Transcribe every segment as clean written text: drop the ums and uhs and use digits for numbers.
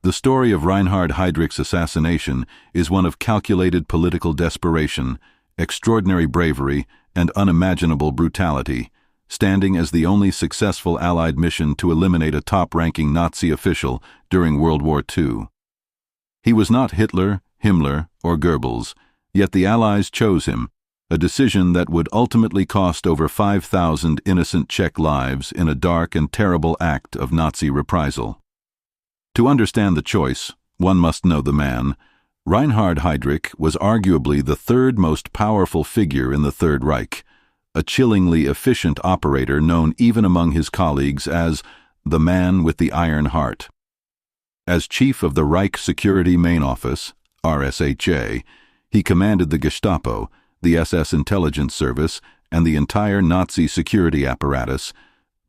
The story of Reinhard Heydrich's assassination is one of calculated political desperation, extraordinary bravery, and unimaginable brutality, standing as the only successful Allied mission to eliminate a top-ranking Nazi official during World War II. He was not Hitler, Himmler, or Goebbels, yet the Allies chose him, a decision that would ultimately cost over 5,000 innocent Czech lives in a dark and terrible act of Nazi reprisal. To understand the choice, one must know the man. Reinhard Heydrich was arguably the third most powerful figure in the Third Reich, a chillingly efficient operator known even among his colleagues as the man with the iron heart. As chief of the Reich Security Main Office, RSHA, he commanded the Gestapo, the SS intelligence service, and the entire Nazi security apparatus,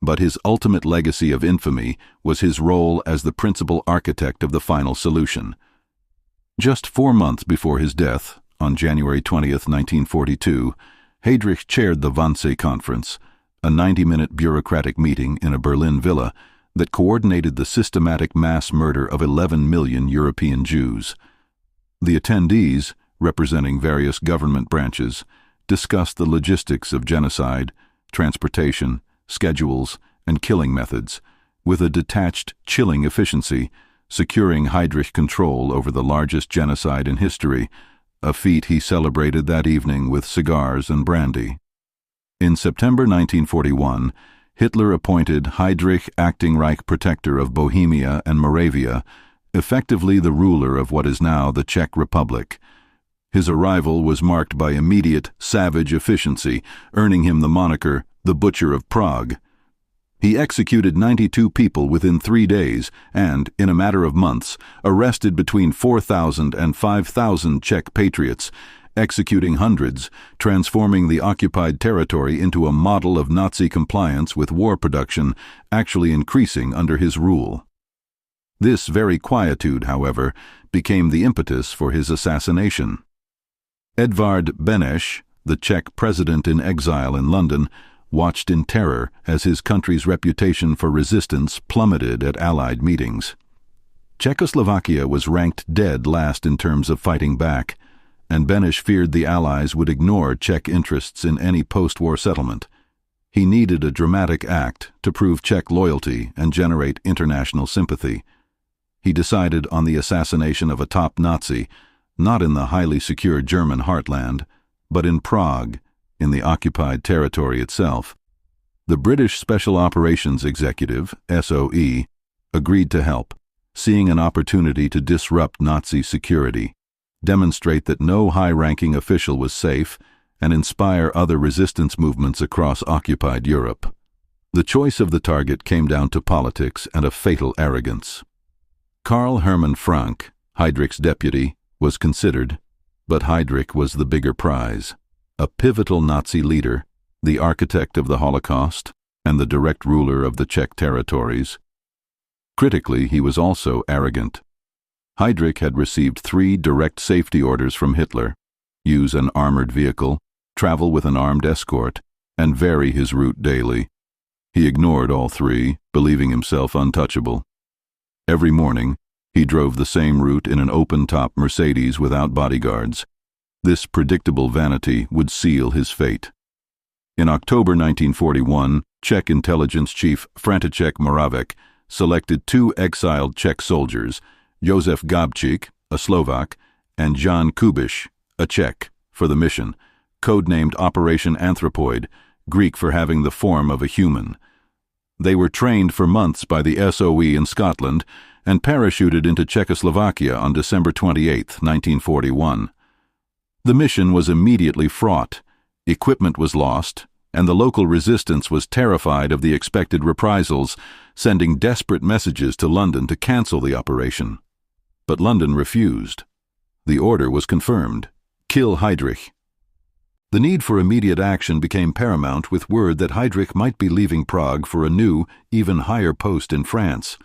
but his ultimate legacy of infamy was his role as the principal architect of the final solution. Just 4 months before his death, on January 20, 1942, Heydrich chaired the Wannsee Conference, a 90-minute bureaucratic meeting in a Berlin villa that coordinated the systematic mass murder of 11 million European Jews. The attendees, representing various government branches, discussed the logistics of genocide, transportation, schedules, and killing methods, with a detached, chilling efficiency, securing Heydrich control over the largest genocide in history, a feat he celebrated that evening with cigars and brandy. In September 1941, Hitler appointed Heydrich acting Reich Protector of Bohemia and Moravia, effectively the ruler of what is now the Czech Republic. His arrival was marked by immediate, savage efficiency, earning him the moniker the Butcher of Prague. He executed 92 people within 3 days and, in a matter of months, arrested between 4,000 and 5,000 Czech patriots, executing hundreds, transforming the occupied territory into a model of Nazi compliance with war production, actually increasing under his rule. This very quietude, however, became the impetus for his assassination. Edvard Beneš, the Czech president in exile in London, watched in terror as his country's reputation for resistance plummeted at Allied meetings. Czechoslovakia was ranked dead last in terms of fighting back, and Beneš feared the Allies would ignore Czech interests in any post-war settlement. He needed a dramatic act to prove Czech loyalty and generate international sympathy. He decided on the assassination of a top Nazi, not in the highly secure German heartland, but in Prague, in the occupied territory itself. The British Special Operations Executive, SOE, agreed to help, seeing an opportunity to disrupt Nazi security, demonstrate that no high-ranking official was safe, and inspire other resistance movements across occupied Europe. The choice of the target came down to politics and a fatal arrogance. Karl Hermann Frank, Heydrich's deputy, was considered, but Heydrich was the bigger prize. A pivotal Nazi leader, the architect of the Holocaust, and the direct ruler of the Czech territories. Critically, he was also arrogant. Heydrich had received 3 direct safety orders from Hitler: use an armored vehicle, travel with an armed escort, and vary his route daily. He ignored all 3, believing himself untouchable. Every morning, he drove the same route in an open-top Mercedes without bodyguards. This predictable vanity would seal his fate. In October 1941, Czech intelligence chief František Moravec selected 2 exiled Czech soldiers, Josef Gabčík, a Slovak, and Jan Kubiš, a Czech, for the mission, codenamed Operation Anthropoid, Greek for having the form of a human. They were trained for months by the SOE in Scotland and parachuted into Czechoslovakia on December 28, 1941. The mission was immediately fraught. Equipment was lost, and the local resistance was terrified of the expected reprisals, sending desperate messages to London to cancel the operation. But London refused. The order was confirmed: kill Heydrich. The need for immediate action became paramount with word that Heydrich might be leaving Prague for a new, even higher post in France.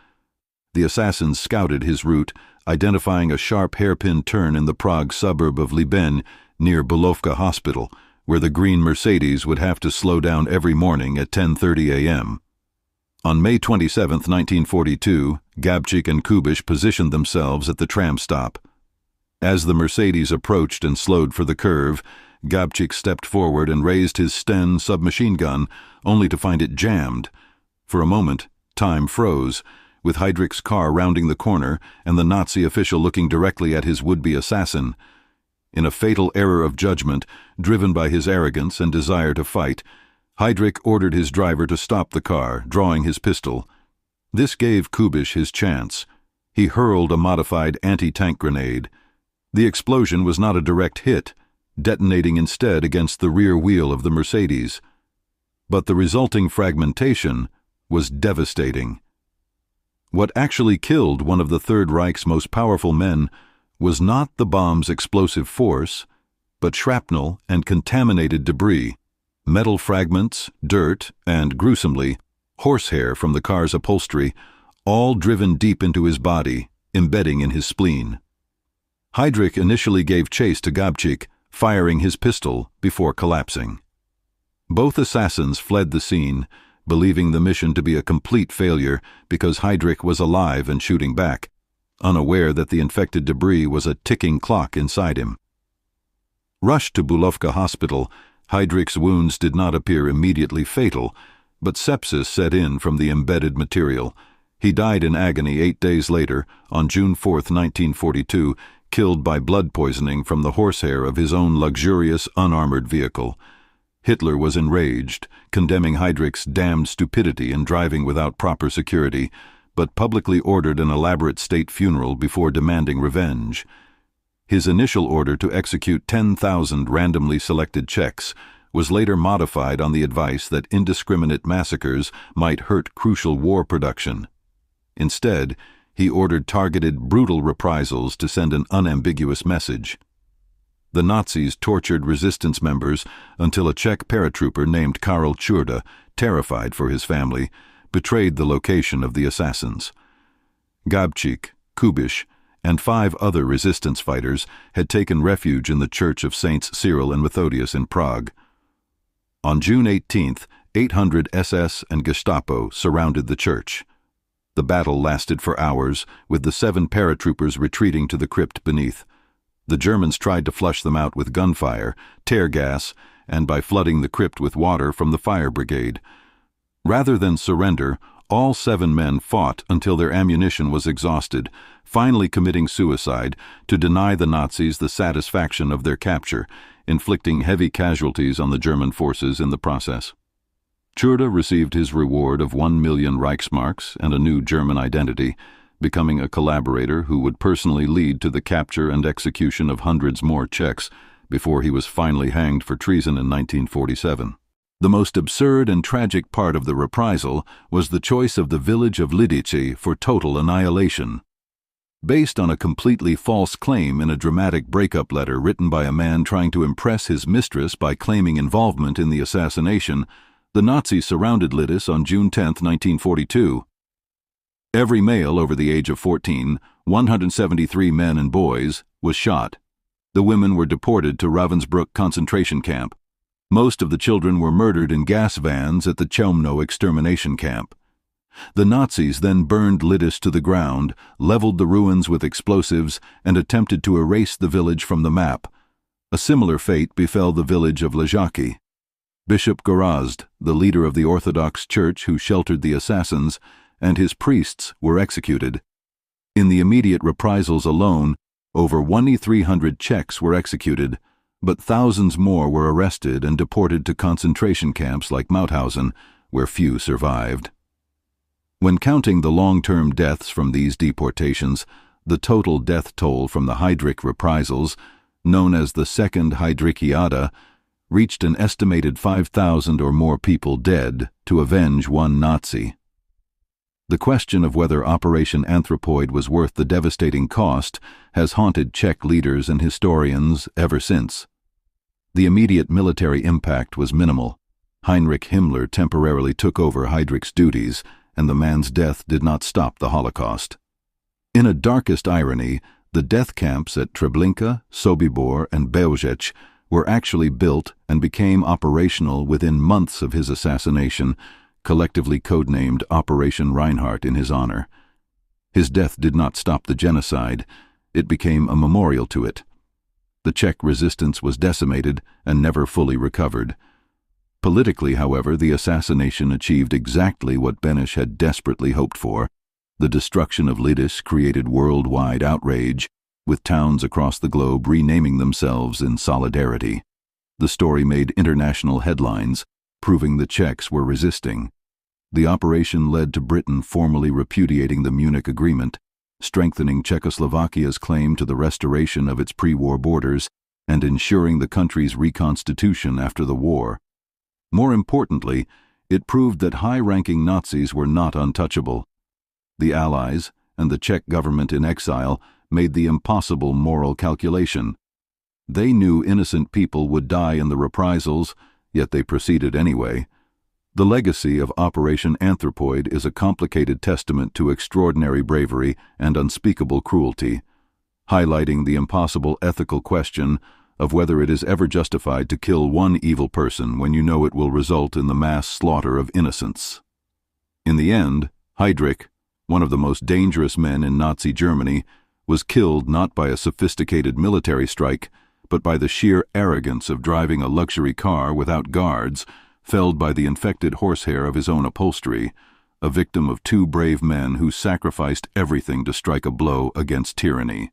The assassins scouted his route, identifying a sharp hairpin turn in the Prague suburb of Libeň near Bulovka Hospital, where the green Mercedes would have to slow down every morning at 10:30 a.m. On May 27, 1942, Gabčík and Kubiš positioned themselves at the tram stop. As the Mercedes approached and slowed for the curve, Gabčík stepped forward and raised his Sten submachine gun, only to find it jammed. For a moment, time froze, with Heydrich's car rounding the corner and the Nazi official looking directly at his would-be assassin. In a fatal error of judgment, driven by his arrogance and desire to fight, Heydrich ordered his driver to stop the car, drawing his pistol. This gave Kubiš his chance. He hurled a modified anti-tank grenade. The explosion was not a direct hit, detonating instead against the rear wheel of the Mercedes. But the resulting fragmentation was devastating. What actually killed one of the Third Reich's most powerful men was not the bomb's explosive force, but shrapnel and contaminated debris, metal fragments, dirt, and, gruesomely, horsehair from the car's upholstery, all driven deep into his body, embedding in his spleen. Heydrich initially gave chase to Gabčík, firing his pistol before collapsing. Both assassins fled the scene, believing the mission to be a complete failure because Heydrich was alive and shooting back, unaware that the infected debris was a ticking clock inside him. Rushed to Bulovka Hospital, Heydrich's wounds did not appear immediately fatal, but sepsis set in from the embedded material. He died in agony 8 days later, on June 4, 1942, killed by blood poisoning from the horsehair of his own luxurious, unarmored vehicle. Hitler was enraged, condemning Heydrich's damned stupidity in driving without proper security, but publicly ordered an elaborate state funeral before demanding revenge. His initial order to execute 10,000 randomly selected Czechs was later modified on the advice that indiscriminate massacres might hurt crucial war production. Instead, he ordered targeted, brutal reprisals to send an unambiguous message. The Nazis tortured resistance members until a Czech paratrooper named Karel Čurda, terrified for his family, betrayed the location of the assassins. Gabčík, Kubiš, and 5 other resistance fighters had taken refuge in the Church of Saints Cyril and Methodius in Prague. On June 18th, 800 SS and Gestapo surrounded the church. The battle lasted for hours, with the 7 paratroopers retreating to the crypt beneath. The Germans tried to flush them out with gunfire, tear gas, and by flooding the crypt with water from the fire brigade. Rather than surrender, all 7 men fought until their ammunition was exhausted, finally committing suicide to deny the Nazis the satisfaction of their capture, inflicting heavy casualties on the German forces in the process. Čurda received his reward of 1 million Reichsmarks and a new German identity, becoming a collaborator who would personally lead to the capture and execution of hundreds more Czechs before he was finally hanged for treason in 1947. The most absurd and tragic part of the reprisal was the choice of the village of Lidice for total annihilation. Based on a completely false claim in a dramatic breakup letter written by a man trying to impress his mistress by claiming involvement in the assassination, the Nazis surrounded Lidice on June 10, 1942. Every male over the age of 14, 173 men and boys, was shot. The women were deported to Ravensbrück concentration camp. Most of the children were murdered in gas vans at the Chełmno extermination camp. The Nazis then burned Lidice to the ground, leveled the ruins with explosives, and attempted to erase the village from the map. A similar fate befell the village of Ležáky. Bishop Gorazd, the leader of the Orthodox Church who sheltered the assassins, and his priests were executed. In the immediate reprisals alone, over 1,300 Czechs were executed, but thousands more were arrested and deported to concentration camps like Mauthausen, where few survived. When counting the long-term deaths from these deportations, the total death toll from the Heydrich reprisals, known as the Second Heydrichiada, reached an estimated 5,000 or more people dead to avenge one Nazi. The question of whether Operation Anthropoid was worth the devastating cost has haunted Czech leaders and historians ever since. The immediate military impact was minimal. Heinrich Himmler temporarily took over Heydrich's duties, and the man's death did not stop the Holocaust. In a darkest irony, the death camps at Treblinka, Sobibor, and Bełżec were actually built and became operational within months of his assassination, collectively codenamed Operation Reinhardt in his honor. His death did not stop the genocide, it became a memorial to it. The Czech resistance was decimated and never fully recovered. Politically, however, the assassination achieved exactly what Beneš had desperately hoped for. The destruction of Lidice created worldwide outrage, with towns across the globe renaming themselves in solidarity. The story made international headlines, proving the Czechs were resisting. The operation led to Britain formally repudiating the Munich Agreement, strengthening Czechoslovakia's claim to the restoration of its pre-war borders and ensuring the country's reconstitution after the war. More importantly, it proved that high-ranking Nazis were not untouchable. The Allies, and the Czech government in exile, made the impossible moral calculation. They knew innocent people would die in the reprisals, yet they proceeded anyway. The legacy of Operation Anthropoid is a complicated testament to extraordinary bravery and unspeakable cruelty, highlighting the impossible ethical question of whether it is ever justified to kill one evil person when you know it will result in the mass slaughter of innocents. In the end, Heydrich, one of the most dangerous men in Nazi Germany, was killed not by a sophisticated military strike, but by the sheer arrogance of driving a luxury car without guards, felled by the infected horsehair of his own upholstery, a victim of two brave men who sacrificed everything to strike a blow against tyranny.